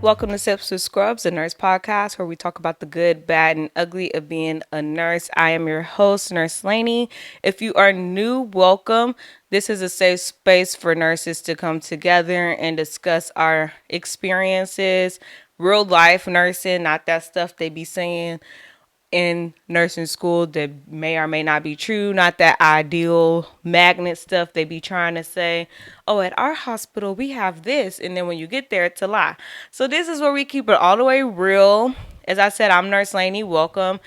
Welcome to Sips with Scrubs, a nurse podcast where we talk about the good, bad, and ugly of being a nurse. I am your host, Nurse Laney. If you are new, welcome. This is a safe space for nurses to come together and discuss our experiences, real life nursing, not that stuff they be saying in nursing school that may or may not be true, not that ideal magnet stuff they be trying to say. Oh, at our hospital we have this, and then when you get there it's a lie. So this is where we keep it all the way real. As I said, I'm Nurse Laney. Welcome.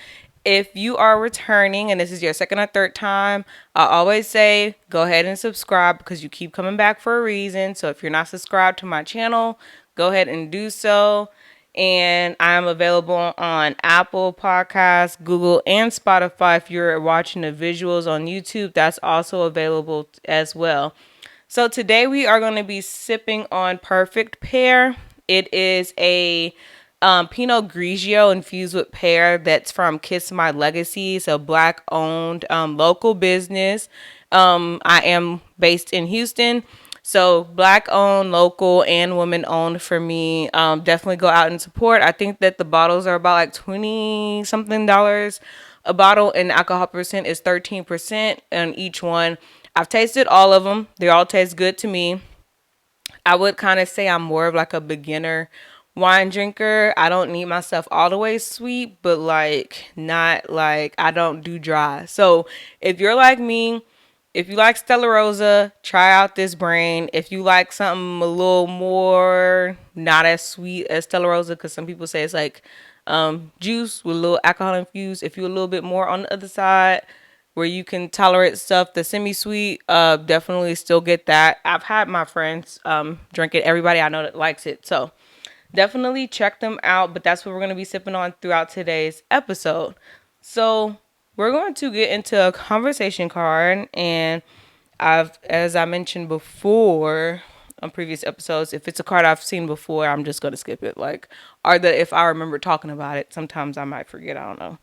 If you are returning and this is your second or third time, I always say go ahead and subscribe because you keep coming back for a reason. So if you're not subscribed to my channel, go ahead and do so. And I'm available on Apple Podcasts, Google, and Spotify. If you're watching the visuals on YouTube, that's also available as well. So today we are going to be sipping on Perfect Pear. It is a Pinot Grigio infused with pear that's from Kiss My Legacy. It's a black-owned local business. I am based in Houston. So black owned, local, and women owned for me. Definitely go out and support. I think that the bottles are about like 20 something dollars a bottle, and the alcohol percent is 13% on each one. I've tasted all of them. They all taste good to me. I would kind of say I'm more of like a beginner wine drinker. I don't need myself all the way sweet, but like not like I don't do dry. So if you're like me, if you like Stella Rosa, try out this brand. If you like something a little more not as sweet as Stella Rosa, because some people say it's like juice with a little alcohol infused. If you're a little bit more on the other side, where you can tolerate stuff that's semi-sweet, definitely still get that. I've had my friends drink it. Everybody I know that likes it. So definitely check them out. But that's what we're going to be sipping on throughout today's episode. So we're going to get into a conversation card, and as I mentioned before on previous episodes, if it's a card I've seen before, I'm just going to skip it. If I remember talking about it, sometimes I might forget. I don't know.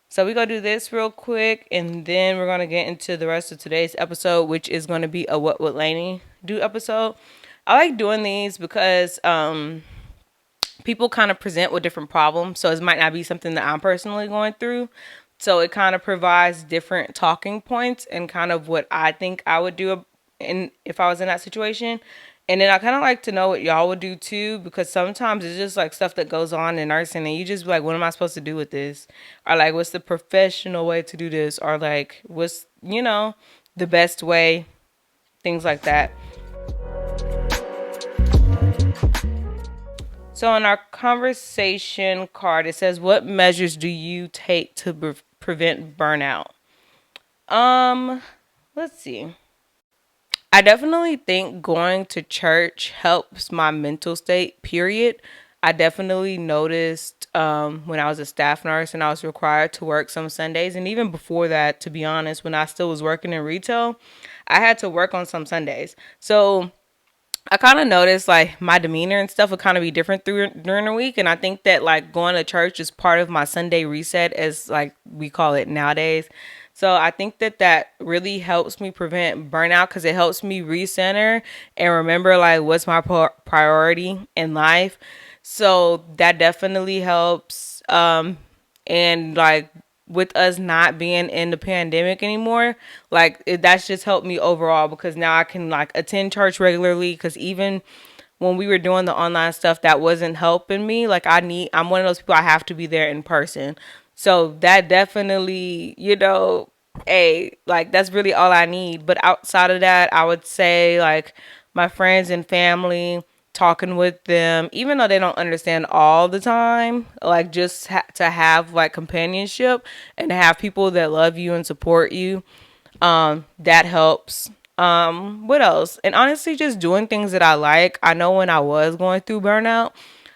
So we're going to do this real quick, and then we're going to get into the rest of today's episode, which is going to be a What Would Laney Do episode. I like doing these because people kind of present with different problems, so it might not be something that I'm personally going through. So it kind of provides different talking points and kind of what I think I would do if I was in that situation. And then I kind of like to know what y'all would do too, because sometimes it's just like stuff that goes on in nursing and you just be like, what am I supposed to do with this? Or like, what's the professional way to do this? Or like, what's, the best way? Things like that. So on our conversation card, it says, what measures do you take to prevent burnout? Let's see. I definitely think going to church helps my mental state, period. I definitely noticed when I was a staff nurse and I was required to work some Sundays. And even before that, to be honest, when I still was working in retail, I had to work on some Sundays. So I kind of noticed like my demeanor and stuff would kind of be different during the week. And I think that like going to church is part of my Sunday reset, as like we call it nowadays. So I think that really helps me prevent burnout because it helps me recenter and remember like what's my priority in life. So that definitely helps. And like with us not being in the pandemic anymore, that's just helped me overall because now I can like attend church regularly, because even when we were doing the online stuff, that wasn't helping me. I'm one of those people, I have to be there in person. So that definitely, that's really all I need. But outside of that, I would say like my friends and family, talking with them, even though they don't understand all the time, like just to have like companionship and to have people that love you and support you. That helps. What else? And honestly, just doing things that I like. I know when I was going through burnout,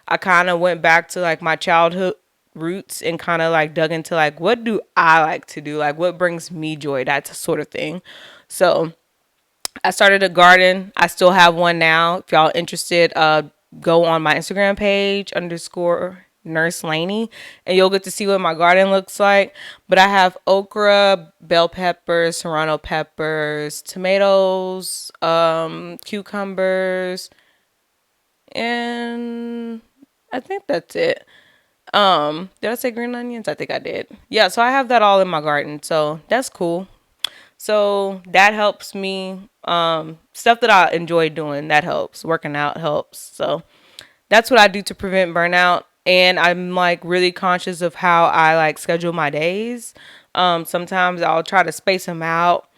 I kind of went back to like my childhood roots and kind of like dug into like, what do I like to do? Like what brings me joy? That sort of thing. So I started a garden. I still have one now. If y'all interested, go on my Instagram page _Nurse Laney, and you'll get to see what my garden looks like. But I have okra, bell peppers, serrano peppers, tomatoes, cucumbers, and I think that's it. Did I say green onions? I think I did. Yeah, so I have that all in my garden. So that's cool. So that helps me. Stuff that I enjoy doing, that helps. Working out helps. So that's what I do to prevent burnout. And I'm like really conscious of how I like schedule my days. Sometimes I'll try to space them out,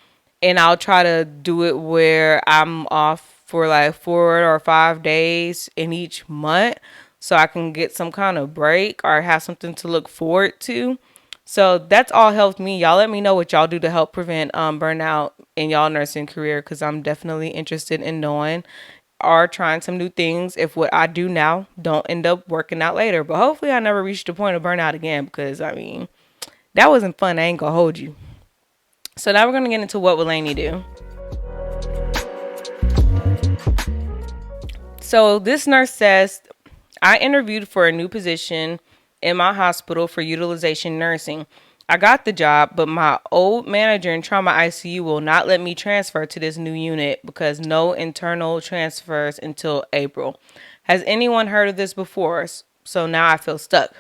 and I'll try to do it where I'm off for like 4 or 5 days in each month so I can get some kind of break or have something to look forward to. So that's all helped me. Y'all let me know what y'all do to help prevent burnout in y'all nursing career, because I'm definitely interested in knowing or trying some new things if what I do now don't end up working out later. But hopefully I never reach the point of burnout again, because I mean, that wasn't fun. I ain't gonna hold you. So now we're gonna get into what would Laney do. So this nurse says, I interviewed for a new position in my hospital for utilization nursing. I got the job, but my old manager in trauma ICU will not let me transfer to this new unit because no internal transfers until April. Has anyone heard of this before? So now I feel stuck.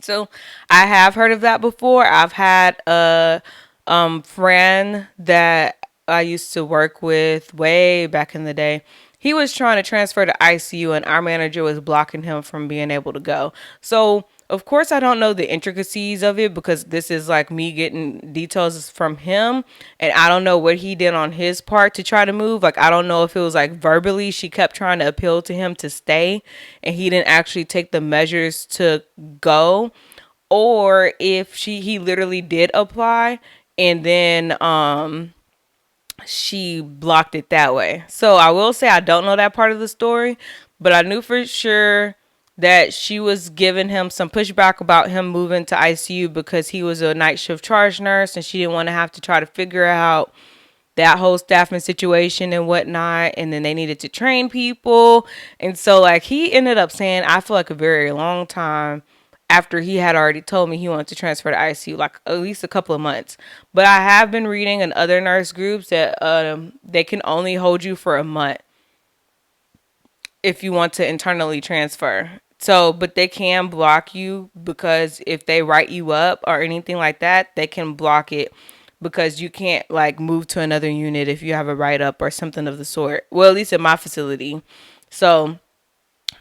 So I have heard of that before. I've had a friend that I used to work with way back in the day. He was trying to transfer to ICU, and our manager was blocking him from being able to go. So of course I don't know the intricacies of it, because this is like me getting details from him, and I don't know what he did on his part to try to move. Like, I don't know if it was like verbally she kept trying to appeal to him to stay and he didn't actually take the measures to go, or if he literally did apply and then she blocked it that way. So I will say I don't know that part of the story, but I knew for sure that she was giving him some pushback about him moving to ICU because he was a night shift charge nurse, and she didn't want to have to try to figure out that whole staffing situation and whatnot. And then they needed to train people. And so like he ended up saying, I feel like a very long time after he had already told me he wanted to transfer to ICU, like at least a couple of months. But I have been reading in other nurse groups that they can only hold you for a month if you want to internally transfer. So, but they can block you, because if they write you up or anything like that, they can block it, because you can't like move to another unit if you have a write up or something of the sort. Well, at least at my facility. So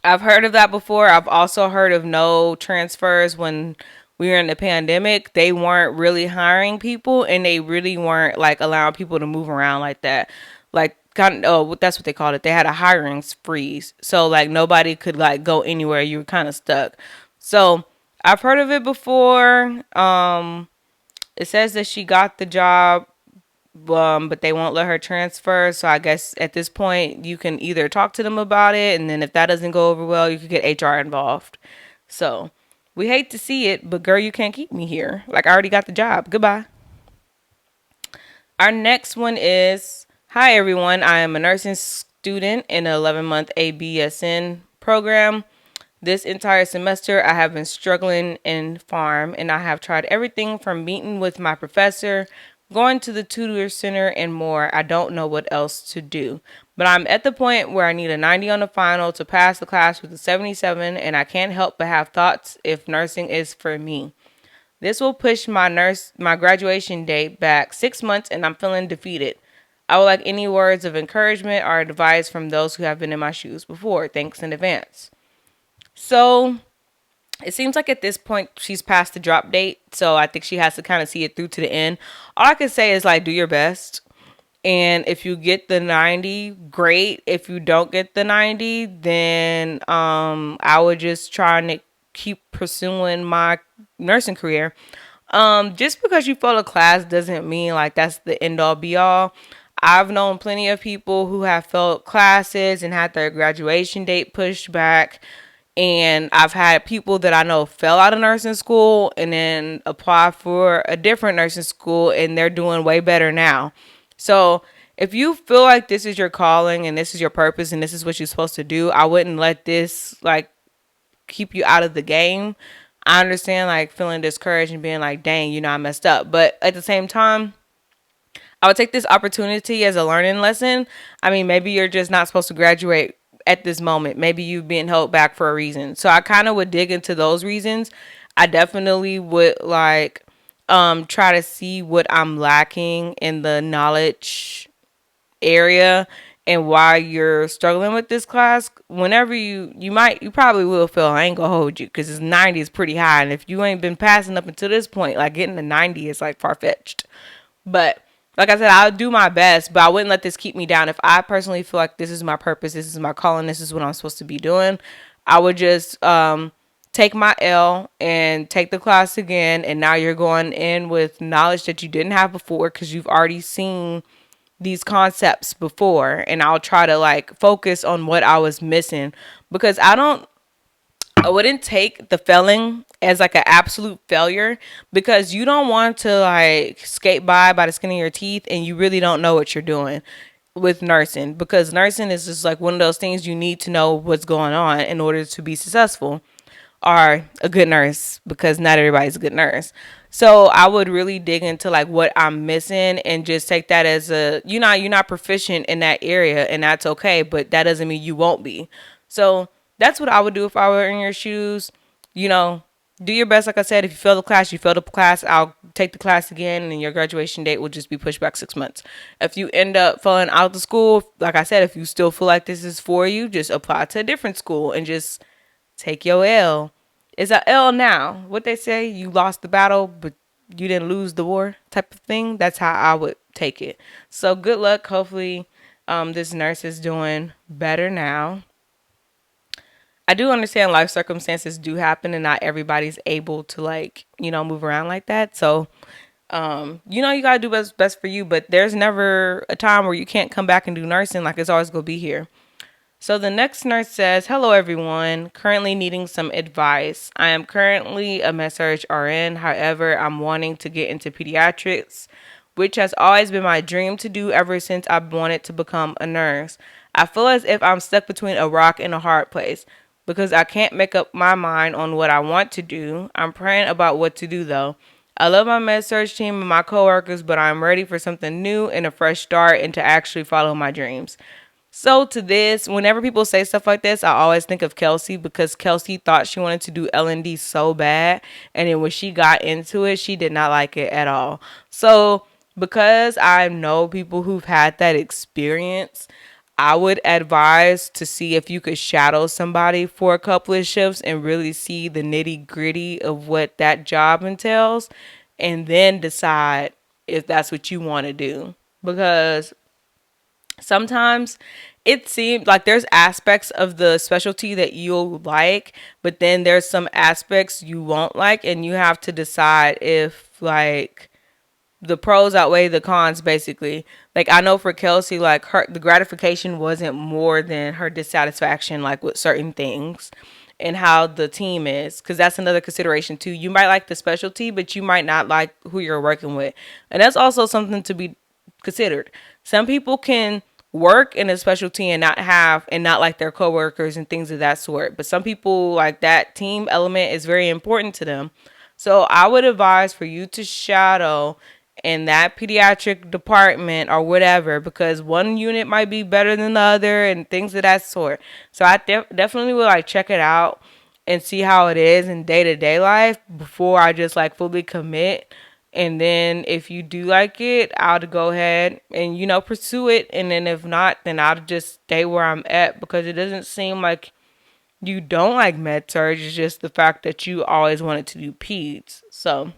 I've heard of that before. I've also heard of no transfers when we were in the pandemic. They weren't really hiring people, and they really weren't like allowing people to move around like that. Like, kind of, oh, that's what they called it. They had a hiring freeze. So like nobody could like go anywhere. You were kind of stuck. So I've heard of it before. It says that she got the job, but they won't let her transfer. So I guess at this point you can either talk to them about it, and then if that doesn't go over well, you could get HR involved. So we hate to see it, but girl, you can't keep me here. Like, I already got the job. Goodbye. Our next one is, hi everyone. I am a nursing student in an 11-month ABSN program. This entire semester, I have been struggling in farm, and I have tried everything from meeting with my professor, going to the tutor center, and more. I don't know what else to do. But I'm at the point where I need a 90 on the final to pass the class with a 77, and I can't help but have thoughts if nursing is for me. This will push my graduation date back 6 months, and I'm feeling defeated. I would like any words of encouragement or advice from those who have been in my shoes before. Thanks in advance. So it seems like at this point she's past the drop date. So I think she has to kind of see it through to the end. All I can say is like, do your best. And if you get the 90, great. If you don't get the 90, then I would just try and keep pursuing my nursing career. Just because you fail a class doesn't mean like that's the end all be all. I've known plenty of people who have failed classes and had their graduation date pushed back. And I've had people that I know fell out of nursing school and then apply for a different nursing school, and they're doing way better now. So if you feel like this is your calling and this is your purpose and this is what you're supposed to do, I wouldn't let this like keep you out of the game. I understand like feeling discouraged and being like, dang, I messed up. But at the same time, I would take this opportunity as a learning lesson. I mean, maybe you're just not supposed to graduate at this moment. Maybe you've been held back for a reason. So I kind of would dig into those reasons. I definitely would like try to see what I'm lacking in the knowledge area and why you're struggling with this class. Whenever you probably will feel, I ain't gonna hold you, because it's 90 is pretty high, and if you ain't been passing up until this point, like getting to 90 is like far-fetched. But like I said, I'll do my best, but I wouldn't let this keep me down. If I personally feel like this is my purpose, this is my calling, this is what I'm supposed to be doing, I would just take my L and take the class again. And now you're going in with knowledge that you didn't have before, because you've already seen these concepts before. And I'll try to like focus on what I was missing, because I wouldn't take the failing as like an absolute failure, because you don't want to like skate by the skin of your teeth and you really don't know what you're doing with nursing, because nursing is just like one of those things you need to know what's going on in order to be successful, or a good nurse, because not everybody's a good nurse. So I would really dig into like what I'm missing and just take that as you're not proficient in that area, and that's okay, but that doesn't mean you won't be. So that's what I would do if I were in your shoes. You know, do your best. Like I said, if you fail the class, you fail the class. I'll take the class again, and your graduation date will just be pushed back 6 months. If you end up falling out of the school, like I said, if you still feel like this is for you, just apply to a different school and just take your L. It's a L now. What they say, you lost the battle, but you didn't lose the war type of thing. That's how I would take it. So good luck. Hopefully, this nurse is doing better now. I do understand life circumstances do happen and not everybody's able to like, move around like that. So, you got to do what's best for you, but there's never a time where you can't come back and do nursing. Like, it's always going to be here. So the next nurse says, hello everyone, currently needing some advice. I am currently a med-surg RN. However, I'm wanting to get into pediatrics, which has always been my dream to do ever since I wanted to become a nurse. I feel as if I'm stuck between a rock and a hard place, because I can't make up my mind on what I want to do. I'm praying about what to do though. I love my med-surg team and my coworkers, but I'm ready for something new and a fresh start and to actually follow my dreams. So to this, whenever people say stuff like this, I always think of Kelsey, because Kelsey thought she wanted to do L&D so bad. And then when she got into it, she did not like it at all. So because I know people who've had that experience, I would advise to see if you could shadow somebody for a couple of shifts and really see the nitty gritty of what that job entails, and then decide if that's what you want to do. Because sometimes it seems like there's aspects of the specialty that you'll like, but then there's some aspects you won't like, and you have to decide if like the pros outweigh the cons, basically. Like, I know for Kelsey, like the gratification wasn't more than her dissatisfaction like with certain things and how the team is, because that's another consideration too. You might like the specialty, but you might not like who you're working with, and that's also something to be considered. Some people can work in a specialty and not like their coworkers and things of that sort, but some people, like, that team element is very important to them. So I would advise for you to shadow in that pediatric department or whatever, because one unit might be better than the other and things of that sort. So I definitely would like check it out and see how it is in day-to-day life before I just like fully commit. And then if you do like it, I'll go ahead and, pursue it. And then if not, then I'll just stay where I'm at, because it doesn't seem like you don't like med surg. It's just the fact that you always wanted to do peds. So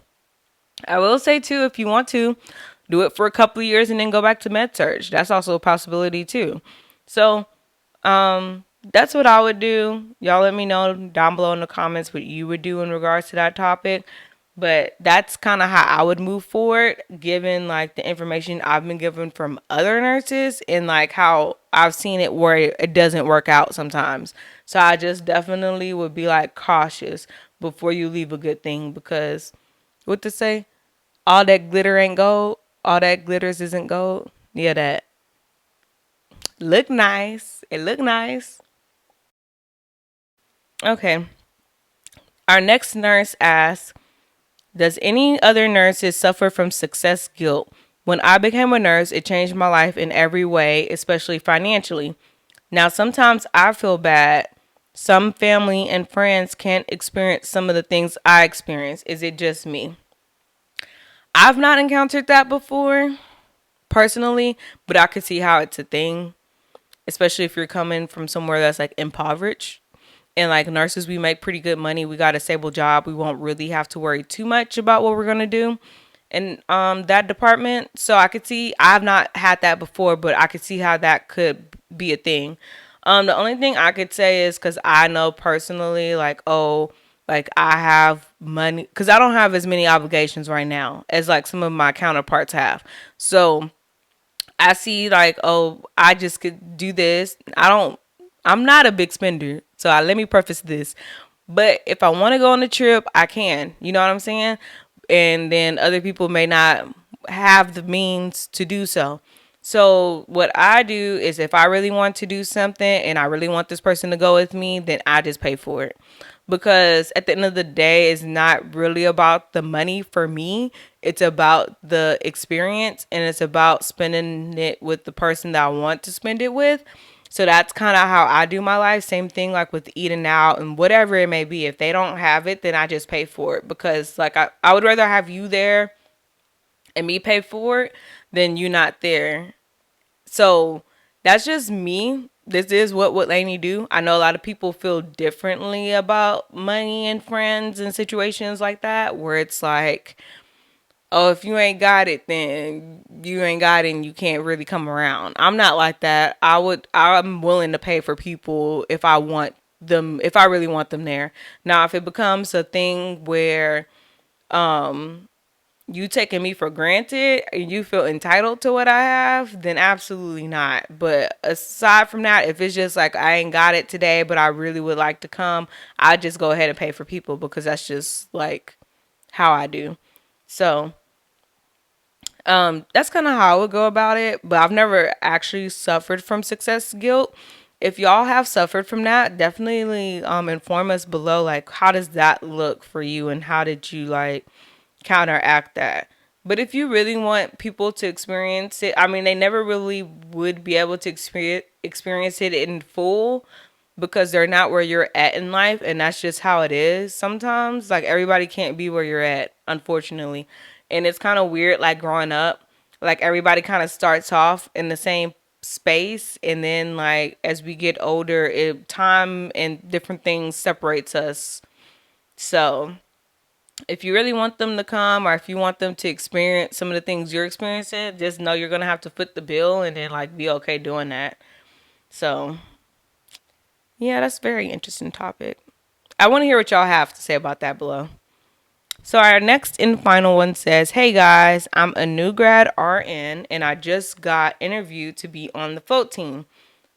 I will say too, if you want to do it for a couple of years and then go back to med surg, that's also a possibility too. So that's what I would do. Y'all let me know down below in the comments what you would do in regards to that topic. But that's kind of how I would move forward, given like the information I've been given from other nurses and like how I've seen it where it doesn't work out sometimes. So I just definitely would be like cautious before you leave a good thing, because what to say? All that glitter ain't gold. All that glitters isn't gold. Yeah, that look nice. It look nice. Okay. Our next nurse asks, does any other nurses suffer from success guilt? When I became a nurse, it changed my life in every way, especially financially. Now, sometimes I feel bad. Some family and friends can't experience some of the things I experience. Is it just me? I've not encountered that before personally, but I could see how it's a thing, especially if you're coming from somewhere that's like impoverished. And like nurses, we make pretty good money. We got a stable job. We won't really have to worry too much about what we're gonna do in that department. So I could see, I've not had that before, but I could see how that could be a thing. The only thing I could say is because I know personally, like, oh, like I have money because I don't have as many obligations right now as like some of my counterparts have. So I see like, oh, I just could do this. I'm not a big spender. So let me preface this. But if I want to go on a trip, I can. You know what I'm saying? And then other people may not have the means to do so. So what I do is if I really want to do something and I really want this person to go with me, then I just pay for it. Because at the end of the day, it's not really about the money for me. It's about the experience and it's about spending it with the person that I want to spend it with. So that's kind of how I do my life. Same thing like with eating out and whatever it may be. If they don't have it, then I just pay for it because like I would rather have you there and me pay for it than you not there. So that's just me. This is what Would Laney do. I know a lot of people feel differently about money and friends and situations like that, where it's like, oh, if you ain't got it, then you ain't got it and you can't really come around. I'm not like that. I'm willing to pay for people if I want them, if I really want them there. Now, if it becomes a thing where you taking me for granted and you feel entitled to what I have, then absolutely not. But aside from that, if it's just like I ain't got it today, but I really would like to come, I just go ahead and pay for people because that's just like how I do. So that's kind of how I would go about it. But I've never actually suffered from success guilt. If y'all have suffered from that, definitely inform us below. Like, how does that look for you, and how did you like counteract that? But if you really want people to experience it, I mean, they never really would be able to experience it in full because they're not where you're at in life, and that's just how it is sometimes. Like, everybody can't be where you're at, unfortunately. And it's kind of weird, like, growing up, like, everybody kind of starts off in the same space, and then, like, as we get older, time and different things separates us. So if you really want them to come or if you want them to experience some of the things you're experiencing, just know you're going to have to foot the bill and then like be okay doing that. So yeah, that's a very interesting topic. I want to hear what y'all have to say about that below. So our next and final one says, "Hey guys, I'm a new grad RN and I just got interviewed to be on the float team.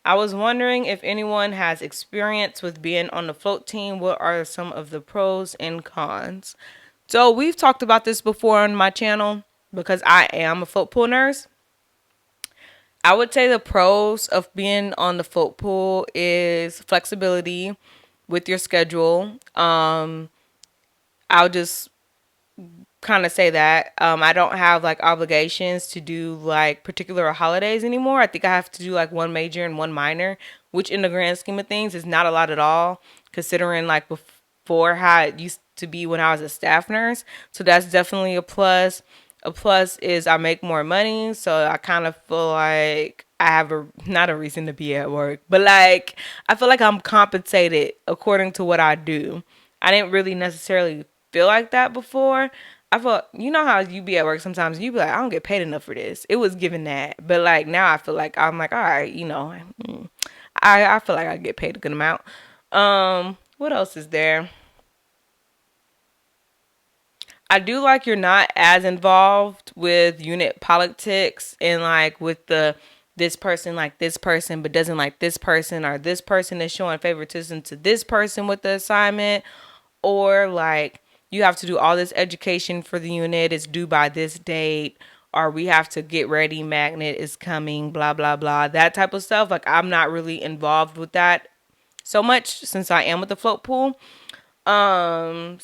I was wondering if anyone has experience with being on the float team. What are some of the pros and cons?" So we've talked about this before on my channel because I am a float pool nurse. I would say the pros of being on the float pool is flexibility with your schedule. I'll just kind of say that I don't have like obligations to do like particular holidays anymore. I think I have to do like one major and one minor, which in the grand scheme of things is not a lot at all, considering like before how it used to be when I was a staff nurse. So that's definitely a plus. A plus is I make more money, so I kind of feel like I have a not a reason to be at work, but like I feel like I'm compensated according to what I do. I didn't really necessarily feel like that before. I felt, you know how you be at work sometimes, you be like, I don't get paid enough for this. It was given that. But like now I feel like I'm like, all right, I feel like I get paid a good amount. What else is there? I do like you're not as involved with unit politics and like with the this person like this person but doesn't like this person, or this person is showing favoritism to this person with the assignment, or like you have to do all this education for the unit, it's due by this date, or we have to get ready, magnet is coming, blah blah blah, that type of stuff. Like I'm not really involved with that so much since I am with the float pool. So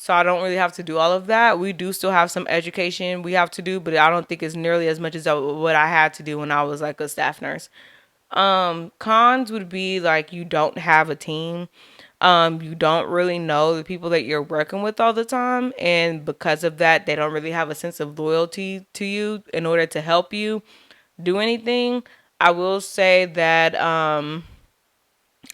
I don't really have to do all of that. We do still have some education we have to do, but I don't think it's nearly as much as what I had to do when I was like a staff nurse. Cons would be like you don't have a team. You don't really know the people that you're working with all the time, and because of that, they don't really have a sense of loyalty to you in order to help you do anything. I will say that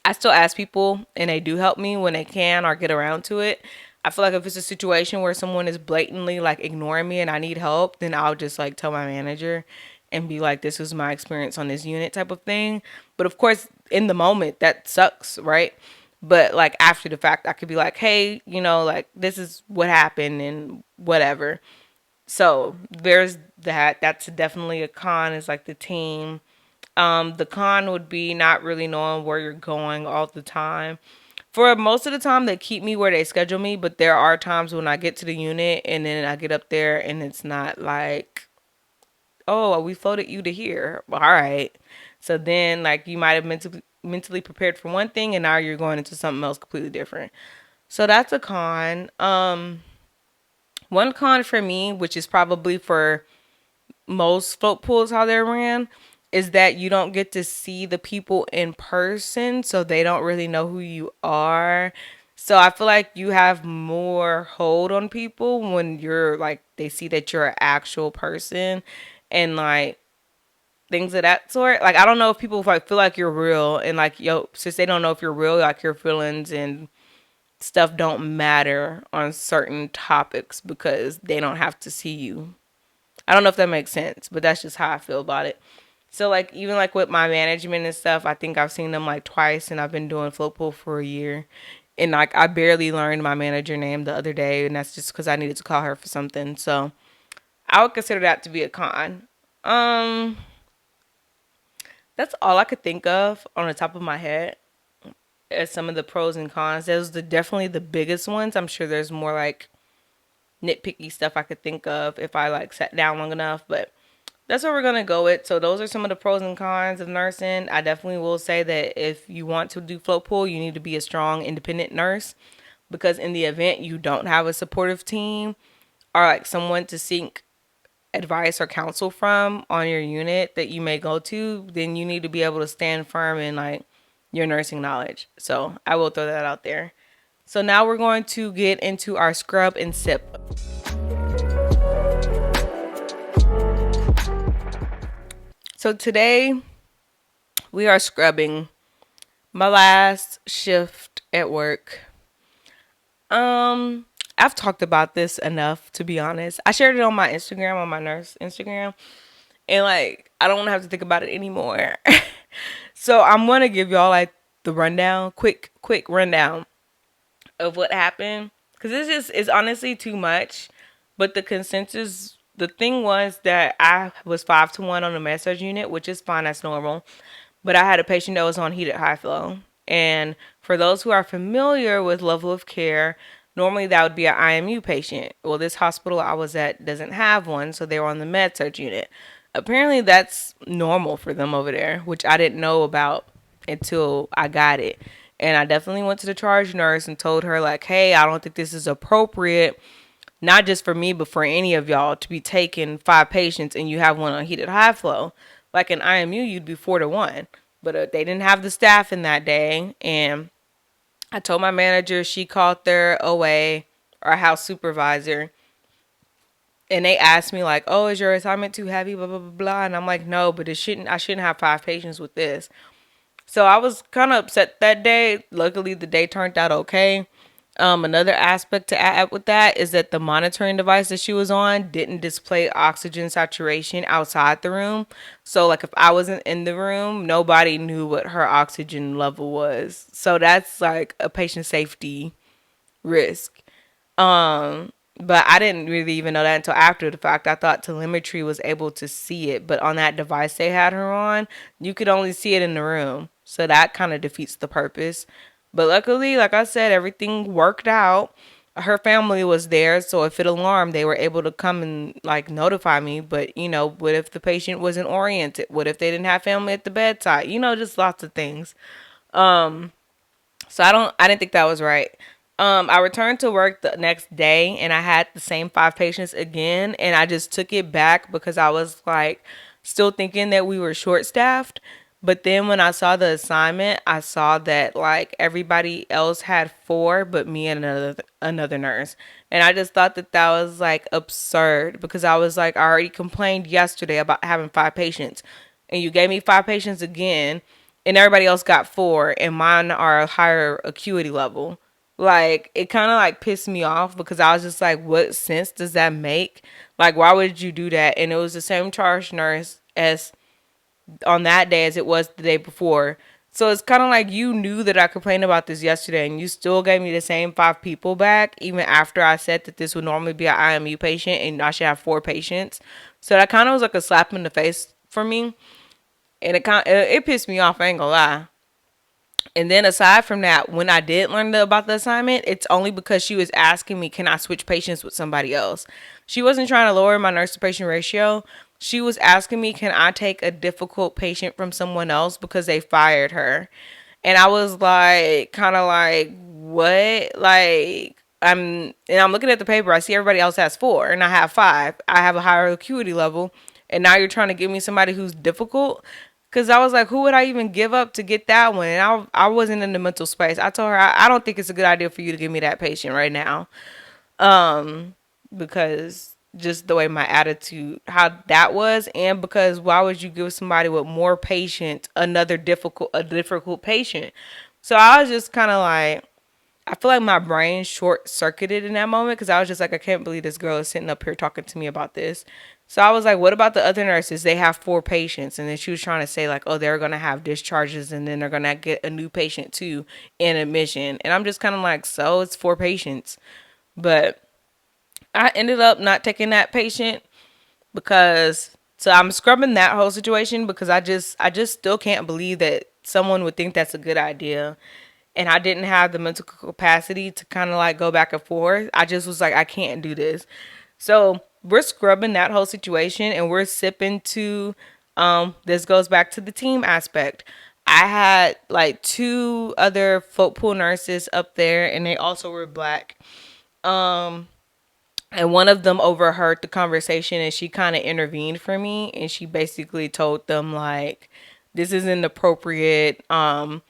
I still ask people and they do help me when they can or get around to it. I feel like if it's a situation where someone is blatantly like ignoring me and I need help, then I'll just like tell my manager and be like, this was my experience on this unit type of thing. But of course, in the moment, that sucks, right? But like after the fact, I could be like, hey, like this is what happened and whatever. So there's that. That's definitely a con, is like the team. The con would be not really knowing where you're going all the time. For most of the time, they keep me where they schedule me, but there are times when I get to the unit and then I get up there and it's not like, oh, we floated you to here. Well, all right. So then, like, you might have mentally prepared for one thing and now you're going into something else completely different. So that's a con. One con for me, which is probably for most float pools how they're ran, is that you don't get to see the people in person, so they don't really know who you are. So I feel like you have more hold on people when you're like they see that you're an actual person and like things of that sort. Like I don't know if people like feel like you're real and like since they don't know if you're real, like your feelings and stuff don't matter on certain topics because they don't have to see you. I don't know if that makes sense, but that's just how I feel about it. So like even like with my management and stuff, I think I've seen them like twice and I've been doing float pool for a year. And like I barely learned my manager name the other day and that's just because I needed to call her for something. So I would consider that to be a con. Um that's all I could think of on the top of my head as some of the pros and cons. Those are definitely the biggest ones. I'm sure there's more like nitpicky stuff I could think of if I like sat down long enough, but that's what we're gonna go with. So those are some of the pros and cons of nursing. I definitely will say that if you want to do float pool, you need to be a strong, independent nurse because in the event you don't have a supportive team or like someone to seek advice or counsel from on your unit that you may go to, then you need to be able to stand firm in like your nursing knowledge. So I will throw that out there. So now we're going to get into our scrub and sip. So today we are scrubbing my last shift at work. I've talked about this enough to be honest. I shared it on my Instagram, on my nurse Instagram, and like I don't have to think about it anymore. So I'm gonna give y'all like the rundown, quick rundown of what happened because this is honestly too much. But the consensus, the thing was that I was 5-1 on the med surg unit, which is fine, that's normal. But I had a patient that was on heated high flow. And for those who are familiar with level of care, normally that would be an IMU patient. Well, this hospital I was at doesn't have one, so they were on the med surg unit. Apparently that's normal for them over there, which I didn't know about until I got it. And I definitely went to the charge nurse and told her like, hey, I don't think this is appropriate, not just for me, but for any of y'all to be taking 5 patients and you have one on heated high flow. Like in IMU, you'd be 4-1. But they didn't have the staff in that day. And I told my manager, she called their OA or house supervisor. And they asked me like, oh, is your assignment too heavy? Blah, blah, blah, blah. And I'm like, no, but I shouldn't have 5 patients with this. So I was kind of upset that day. Luckily, the day turned out okay. Another aspect to add with that is that the monitoring device that she was on didn't display oxygen saturation outside the room. So like if I wasn't in the room, nobody knew what her oxygen level was. So that's like a patient safety risk. But I didn't really even know that until after the fact. I thought telemetry was able to see it, but on that device they had her on, you could only see it in the room. So that kind of defeats the purpose. But luckily, like I said, everything worked out. Her family was there, so if it alarmed, they were able to come and like notify me. But what if the patient wasn't oriented? What if they didn't have family at the bedside? Just lots of things. So I didn't think that was right. I returned to work the next day and I had the same 5 patients again, and I just took it back because I was like still thinking that we were short staffed. But then when I saw the assignment, I saw that like everybody else had 4 but me and another nurse. And I just thought that that was like absurd because I was like I already complained yesterday about having 5 patients and you gave me 5 patients again and everybody else got 4 and mine are a higher acuity level. Like it kind of like pissed me off because I was just like what sense does that make? Like why would you do that? And it was the same charge nurse as on that day as it was the day before. So it's kind of like you knew that I complained about this yesterday and you still gave me the same 5 people back even after I said that this would normally be an IMU patient and I should have 4 patients. So that kind of was like a slap in the face for me and it pissed me off, I ain't gonna lie. And then aside from that, when I did learn about the assignment, it's only because she was asking me, can I switch patients with somebody else? She wasn't trying to lower my nurse to patient ratio. She was asking me, can I take a difficult patient from someone else because they fired her? And I was like, kind of like, what? Like, I'm looking at the paper. I see everybody else has 4 and I have 5. I have a higher acuity level. And now you're trying to give me somebody who's difficult. Cause I was like, who would I even give up to get that one? And I wasn't in the mental space. I told her, I don't think it's a good idea for you to give me that patient right now. Because just the way my attitude, how that was, and because why would you give somebody with more patience a difficult patient? So I was just kind of like, I feel like my brain short circuited in that moment because I was just like, I can't believe this girl is sitting up here talking to me about this. So I was like, what about the other nurses? They have 4 patients. And then she was trying to say, like, oh, they're going to have discharges and then they're going to get a new patient too in admission. And I'm just kind of like, so it's 4 patients. But I ended up not taking that patient because so I'm scrubbing that whole situation because I just still can't believe that someone would think that's a good idea. And I didn't have the mental capacity to kind of like go back and forth. I just was like, I can't do this. So we're scrubbing that whole situation and we're sipping to this goes back to the team aspect. I had like 2 other folk pool nurses up there and they also were black. And one of them overheard the conversation and she kind of intervened for me and she basically told them like this isn't appropriate. Her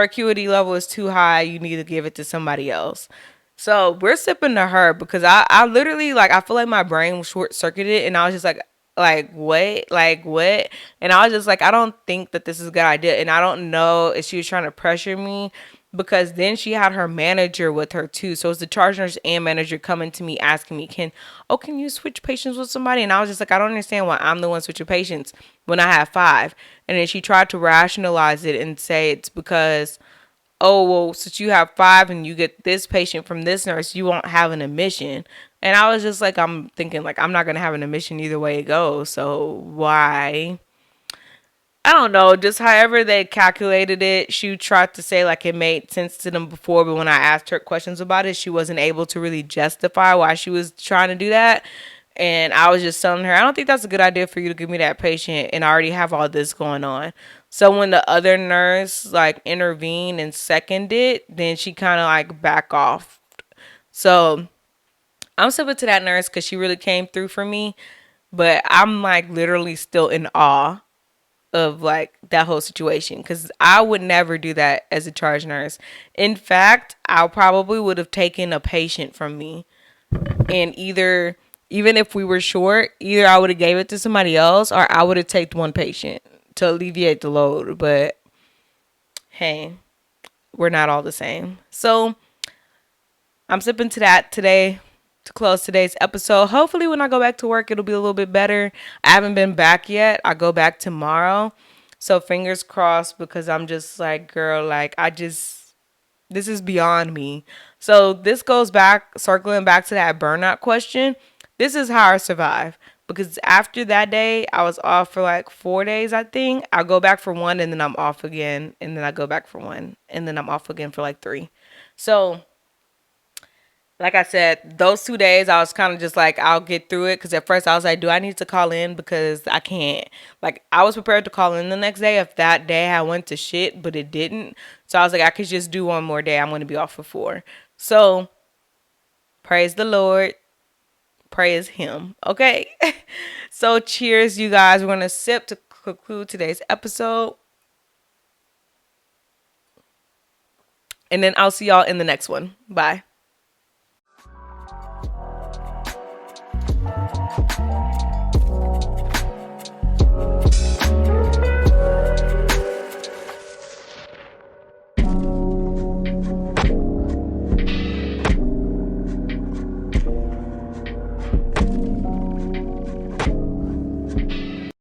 acuity level is too high, you need to give it to somebody else. So we're sipping to her because I literally like I feel like my brain was short circuited and I was just like what, and I was just like I don't think that this is a good idea and I don't know if she was trying to pressure me because then she had her manager with her too. So it's the charge nurse and manager coming to me asking me, can you switch patients with somebody? And I was just like, I don't understand why I'm the one switching patients when I have 5. And then she tried to rationalize it and say it's because, oh, well, since you have 5 and you get this patient from this nurse, you won't have an admission. And I was just like, I'm thinking like I'm not gonna have an admission either way it goes. So why? I don't know, just however they calculated it, she tried to say like it made sense to them before, but when I asked her questions about it, she wasn't able to really justify why she was trying to do that. And I was just telling her, I don't think that's a good idea for you to give me that patient, and I already have all this going on. So when the other nurse like intervened and seconded, then she kind of like back off. So I'm sympathetic to that nurse because she really came through for me, but I'm like literally still in awe of like that whole situation because I would never do that as a charge nurse. In fact, I probably would have taken a patient from me and either even if we were short, either I would have gave it to somebody else or I would have taken one patient to alleviate the load. But hey, we're not all the same. So I'm sipping to that today to close today's episode. Hopefully when I go back to work, it'll be a little bit better. I haven't been back yet. I go back tomorrow. So fingers crossed because I'm just like, girl, like this is beyond me. So this goes back, circling back to that burnout question. This is how I survive. Because after that day, I was off for like 4 days, I think. I go back for 1 and then I'm off again. And then I go back for 1 and then I'm off again for like 3. So like I said, those 2 days I was kind of just like, I'll get through it. Because at first I was like, do I need to call in? Because I can't. Like, I was prepared to call in the next day if that day I went to shit, but it didn't. So I was like, I could just do one more day. I'm going to be off for 4. So praise the Lord. Praise Him. Okay. So cheers, you guys. We're going to sip to conclude today's episode. And then I'll see y'all in the next one. Bye.